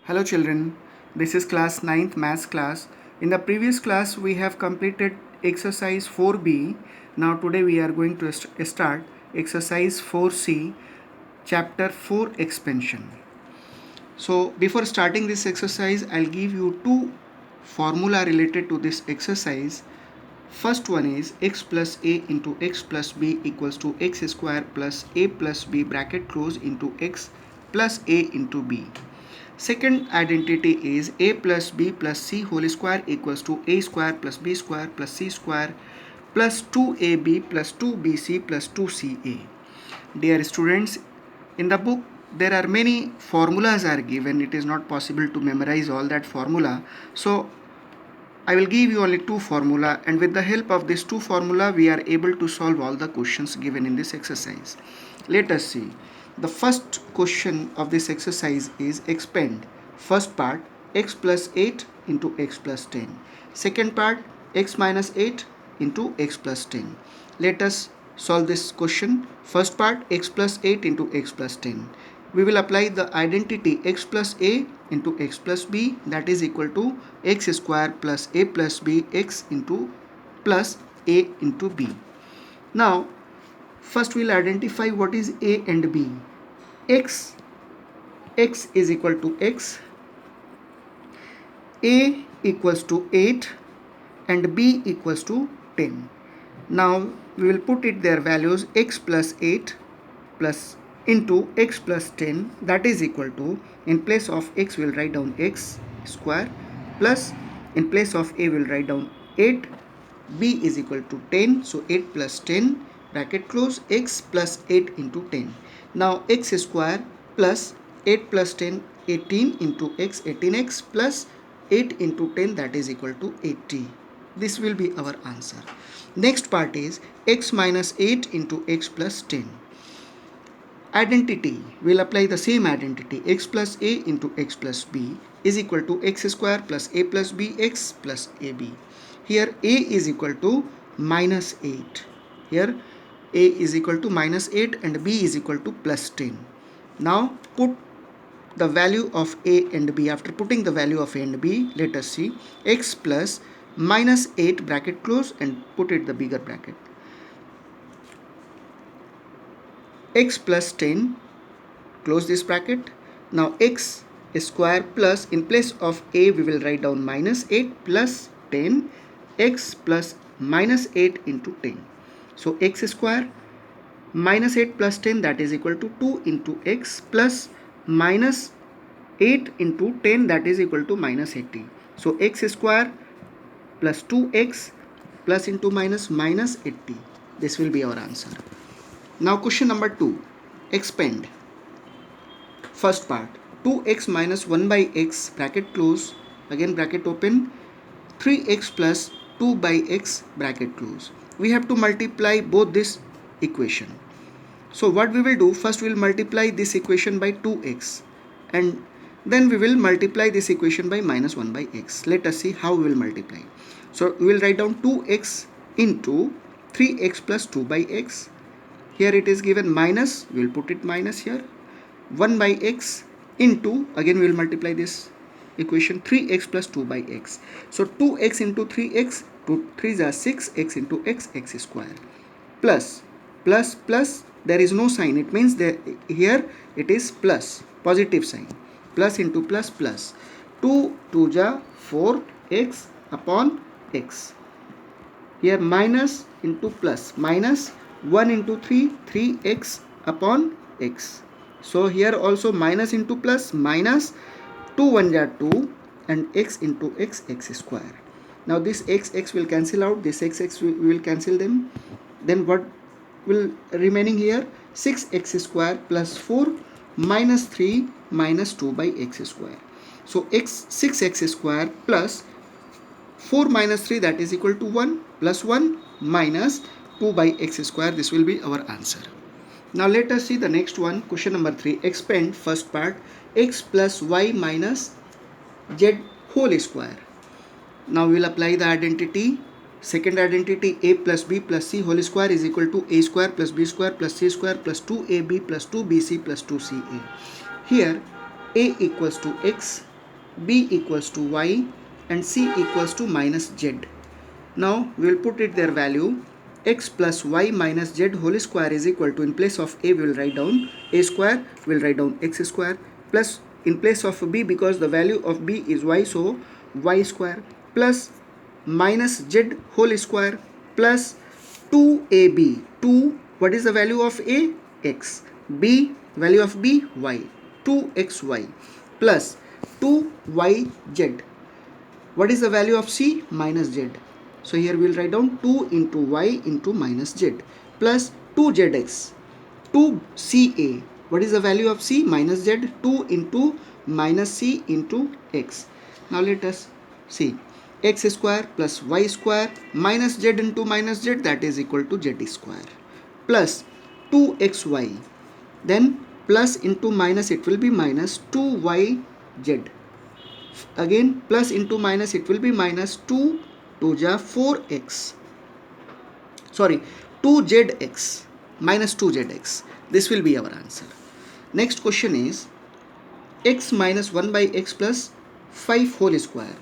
Hello children, this is class 9th maths class. In the previous class we have completed exercise 4b. Now today we are going to start exercise 4c, chapter 4 expansion. So before starting this exercise, I'll give you two formula related to this exercise. First one is x plus a into x plus b equals to x square plus a plus b bracket close into x plus a into b. Second identity is a plus b plus c whole square equals to a square plus b square plus c square plus 2ab plus 2bc plus 2ca. Dear students, in the book there are many formulas are given. It is not possible to memorize all that formula. So I will give you only two formula, and with the help of these two formula we are able to solve all the questions given in this exercise. Let us see. The first question of this exercise is expand. First part, x plus 8 into x plus 10. Second part, x minus 8 into x plus 10. Let us solve this question. First part, x plus 8 into x plus 10. We will apply the identity x plus a into x plus b, that is equal to x square plus a plus b x into plus a into b. Now first we will identify what is a and b. x is equal to x, a equals to 8 and b equals to 10. Now we will put it their values, x plus 8 plus into x plus 10, that is equal to, in place of x we will write down x square plus in place of a we will write down 8, b is equal to 10, so 8 plus 10 bracket close x plus 8 into 10. Now x square plus 8 plus 10, 18 into x, 18x plus 8 into 10, that is equal to 80. This will be our answer. Next part is x minus 8 into x plus 10. Identity, we will apply the same identity, x plus a into x plus b is equal to x square plus a plus b x plus ab. Here a is equal to minus 8. Here a is equal to minus 8 and b is equal to plus 10. Now put the value of a and b. After putting the value of a and b, let us see, x plus minus 8 bracket close and put it the bigger bracket, x plus 10 close this bracket. Now x square plus, in place of a we will write down minus 8 plus 10, x plus minus 8 into 10. So x square minus 8 plus 10, that is equal to 2 into x plus minus 8 into 10, that is equal to minus 80. So x square plus 2x plus into minus 80. This will be our answer. Now question number 2, expand. First part, 2x minus 1 by x bracket close, again bracket open, 3x plus 2 by x bracket close. We have to multiply both this equation. So what we will do, first we will multiply this equation by 2x and then we will multiply this equation by minus 1 by x. Let us see how we will multiply. So we will write down 2x into 3x plus 2 by x. Here it is given minus, we will put it minus here, 1 by x into, again we will multiply this equation, 3x plus 2 by x. So 2x into 3x, 2 3s are 6x into x square plus there is no sign, it means that here it is plus, positive sign, plus into plus plus, 2 2 ja 4x upon x. Here minus into plus, minus 1 into 3, 3x upon x. So here also minus into plus, minus 2 1 ja 2 and x into x square. Now this x will cancel out, this x we will cancel them. Then what will remaining here, 6x square plus 4 minus 3 minus 2 by x square. So 6x square plus 4 minus 3, that is equal to 1 plus 1 minus 2 by x square. This will be our answer. Now let us see the next one, question number 3, expand. First part, x plus y minus z whole square. Now we will apply the identity. Second identity, a plus b plus c whole square is equal to a square plus b square plus c square plus 2ab plus 2bc plus 2ca. Here a equals to x B equals to y, and C equals to minus z. Now we will put it their value. X plus y minus z whole square is equal to, in place of a we will write down a square, we will write down x square, plus in place of b, because the value of b is y, so y square, plus minus z whole square, plus 2ab. 2, what is the value of a? X. B, value of b, y. 2xy plus 2yz. What is the value of c? Minus z. So here we will write down 2 into y into minus z plus 2zx. 2ca. What is the value of c? Minus z. 2 into minus c into x. Now let us see. X square plus y square minus z into minus z, that is equal to z square, plus 2xy. Then plus into minus, it will be minus 2yz. Again plus into minus, it will be minus 2 to ja 4x. Sorry, 2zx minus 2zx. This will be our answer. Next question is x minus 1 by x plus 5 whole square.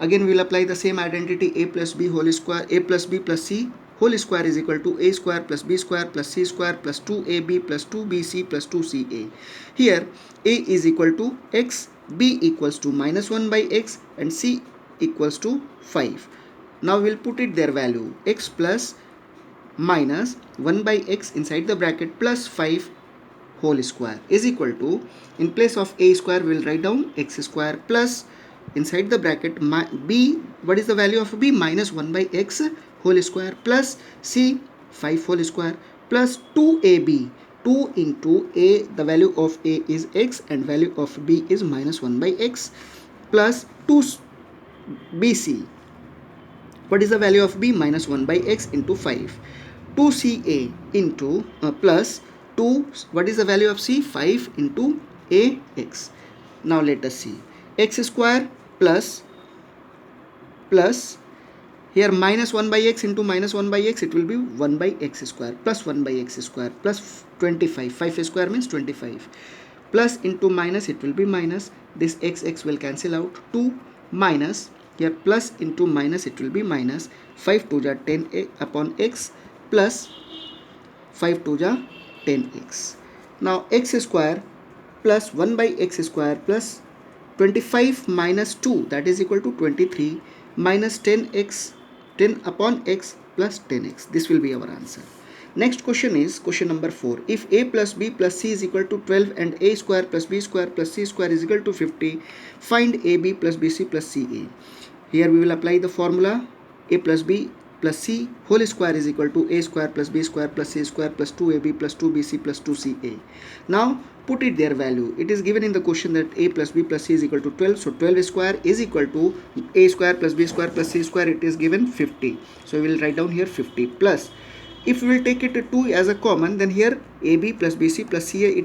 Again we will apply the same identity. A plus b whole square, a plus b plus c whole square is equal to a square plus b square plus c square plus 2ab plus 2bc plus 2ca. Here a is equal to x, b equals to minus 1 by x, and c equals to 5. Now we will put it their value. X plus minus 1 by x inside the bracket plus 5 whole square is equal to, in place of a square we will write down x square, plus inside the bracket b, what is the value of b? Minus 1 by x whole square, plus c 5 whole square, plus 2ab. 2 into a, the value of a is x and value of b is minus 1 by x, plus 2bc. What is the value of b? Minus 1 by x into 5. 2ca into plus 2, what is the value of c? 5 into ax. Now let us see. X square plus here minus 1 by x into minus 1 by x, it will be 1 by x square plus 1 by x square plus 25. 5 square means 25. Plus into minus, it will be minus. This x will cancel out. 2 minus, here plus into minus, it will be minus. 5 to ja 10 upon x plus 5 to ja 10x. Now x square plus 1 by x square plus 25 minus 2, that is equal to 23, minus 10x, 10 upon x plus 10x. This will be our answer. Next question is question number 4. If a plus b plus c is equal to 12 and a square plus b square plus c square is equal to 50, find ab plus bc plus ca. Here we will apply the formula. A plus b plus c whole square is equal to a square plus b square plus c square plus 2ab plus 2bc plus 2ca. Now put it their value. It is given in the question that a plus b plus c is equal to 12. So 12 square is equal to a square plus b square plus c square. It is given 50. So we will write down here 50 plus. If we will take it to 2 as a common, then here ab plus bc plus ca,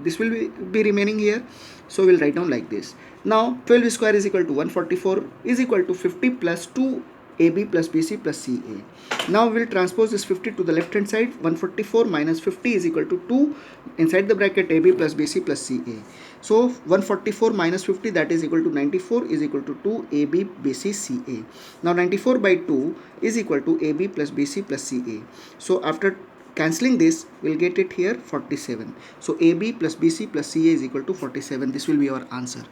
this will be remaining here. So we will write down like this. Now 12 square is equal to 144 is equal to 50 plus 2 ab plus bc plus ca. Now we will transpose this 50 to the left hand side. 144 minus 50 is equal to 2 inside the bracket ab plus bc plus ca. So 144 minus 50, that is equal to 94 is equal to 2 ab bc ca. Now 94 by 2 is equal to ab plus bc plus ca. So after cancelling this, we will get it here 47. So ab plus bc plus ca is equal to 47. This will be our answer.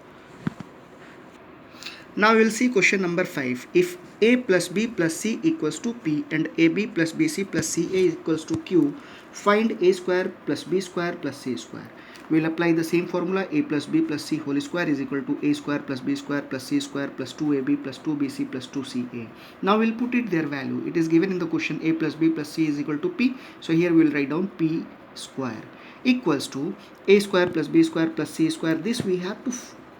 Now we will see question number 5. If a plus b plus c equals to p and ab plus bc plus ca equals to q, find a square plus b square plus c square. We will apply the same formula. A plus b plus c whole square is equal to a square plus b square plus c square plus 2ab plus 2bc plus 2ca. Now we will put it their value. It is given in the question a plus b plus c is equal to p. So here we will write down p square equals to a square plus b square plus c square. This we have to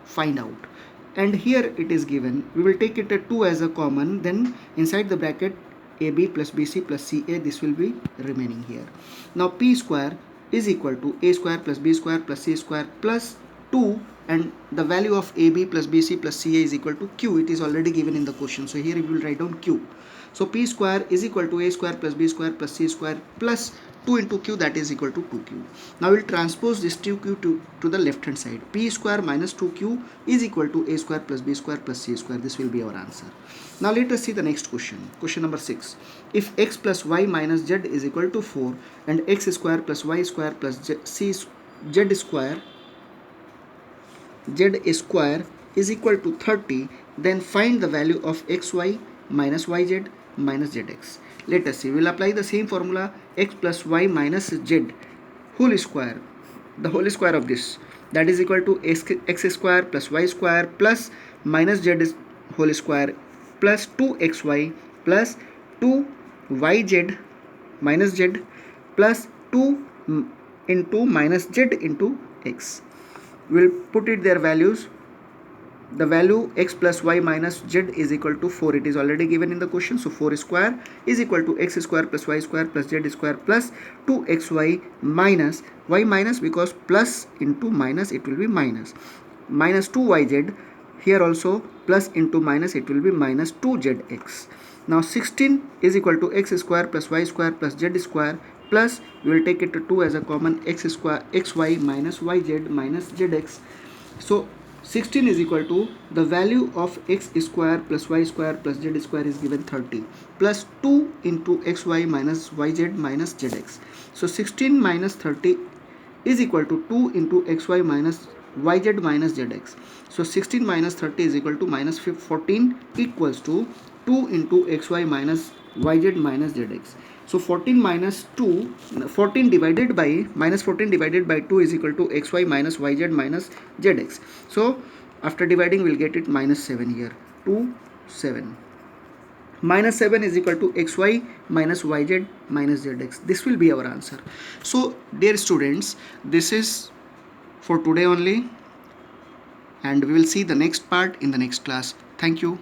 find out. And here it is given, we will take it at 2 as a common, then inside the bracket ab plus bc plus ca, this will be remaining here. Now p square is equal to a square plus b square plus c square plus 2, and the value of ab plus bc plus ca is equal to q. It is already given in the question, so here we will write down q. So p square is equal to a square plus b square plus c square plus 2 into q, that is equal to 2q. Now we'll transpose this 2q to the left hand side. P square minus 2q is equal to a square plus b square plus c square. This will be our answer. Now let us see the next question. Question number 6. If x plus y minus z is equal to 4 and x square plus y square plus z square is equal to 30, then find the value of xy minus yz minus zx. Let us see. We will apply the same formula, x plus y minus z whole square, the whole square of this, that is equal to x square plus y square plus minus z whole square plus 2xy plus 2yz minus z plus 2 into minus z into x. We will put it their values. The value x plus y minus z is equal to 4. It is already given in the question. So 4 square is equal to x square plus y square plus z square plus 2xy minus y minus, because plus into minus it will be minus 2yz. Here also plus into minus it will be minus 2zx. Now 16 is equal to x square plus y square plus z square plus, we will take it to 2 as a common, x square xy minus yz minus zx. So 16 is equal to the value of x square plus y square plus z square is given 30 plus 2 into xy minus yz minus zx. So 16 minus 30 is equal to 2 into xy minus yz minus zx. So 16 minus 30 is equal to minus 14 equals to 2 into xy minus yz minus zx. So 14 minus 2, 14 divided by minus 14 divided by 2 is equal to xy minus yz minus zx. So after dividing we'll get it minus 7 here. 2, 7. Minus 7 is equal to xy minus yz minus zx. This will be our answer. So dear students, this is for today only, and we will see the next part in the next class. Thank you.